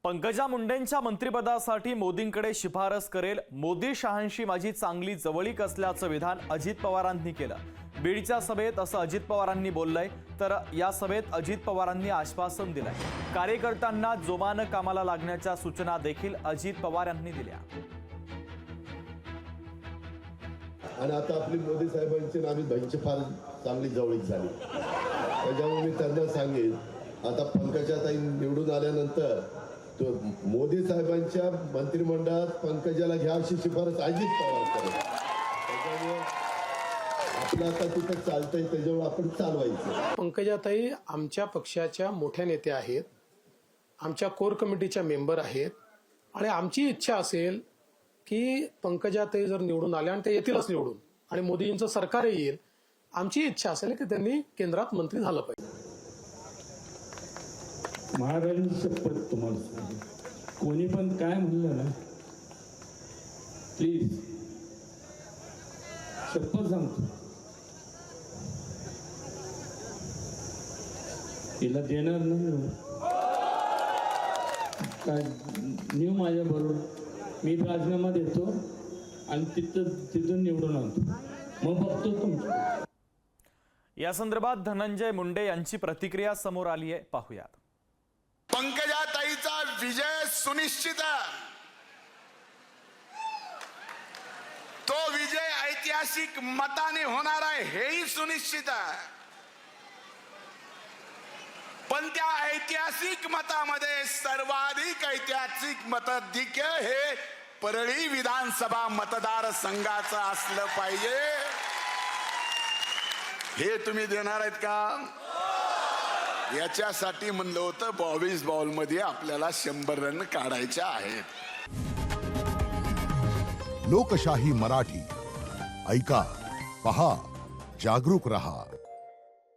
पंकजा मुंडेंच्या मंत्रिपदासाठी मोदींकडे शिफारस करेल. मोदी शहांशी माझी चांगली जवळीक असल्याचं विधान अजित पवारांनी केलं. बीडच्या सभेत असं अजित पवारांनी बोललंय. तर या सभेत अजित पवारांनी आश्वासन दिलंय. कार्यकर्त्यांना जोमानं कामाला लागण्याच्या सूचना देखील अजित पवार यांनी दिल्या. आणि आता आपली मोदी साहेबांची आणि अमित भाईंची फार चांगली जवळीक झाली. त्याच्यामुळे मी त्यांना सांगेन, आता पंकजाताई निवडून आल्यानंतर तो मोदी साहेबांच्या मंत्रिमंडळात पंकजाला घ्या अशी शिफारस अजित पवार करेल. त्याच्यामुळे आपलं आता तिथं चालतंय, त्याच्यामुळे आपण चालवायचं. पंकजाताई आमच्या पक्षाच्या मोठ्या नेत्या आहेत, आमच्या कोर कमिटीच्या मेंबर आहेत आणि आमची इच्छा असेल की पंकजाताई जर निवडून आल्या आणि ते येतीलच निवडून आणि मोदींचं सरकारही येईल, आमची इच्छा असेल की त्यांनी केंद्रात मंत्री झालं पाहिजे. महाराजांची शपथ तुम्हाला सांगतो, कोणी पण काय म्हणलं ना, प्लीज शपथ सांगतो, तिला देणार नाही. काय न्यू माझ्या बरोबर मी राजीनामा देतो आणि तिथून निवडून आणतो, मग बघतो तुमचं. या संदर्भात धनंजय मुंडे यांची प्रतिक्रिया समोर आली आहे, पाहूयात. पंकजाताईचा विजय सुनिश्चित आहे. तो विजय ऐतिहासिक मताने होणार आहे हेही सुनिश्चित आहे. पण त्या ऐतिहासिक मतामध्ये सर्वाधिक ऐतिहासिक मताधिक्य हे परळी विधानसभा मतदारसंघाचं असलं पाहिजे. हे तुम्ही देणार आहेत का? याच्यासाठी म्हणलं होतं 22 बॉलमध्ये आपल्याला 100 रन काढायचे आहेत. लोकशाही मराठी ऐका, पहा, जागरूक रहा.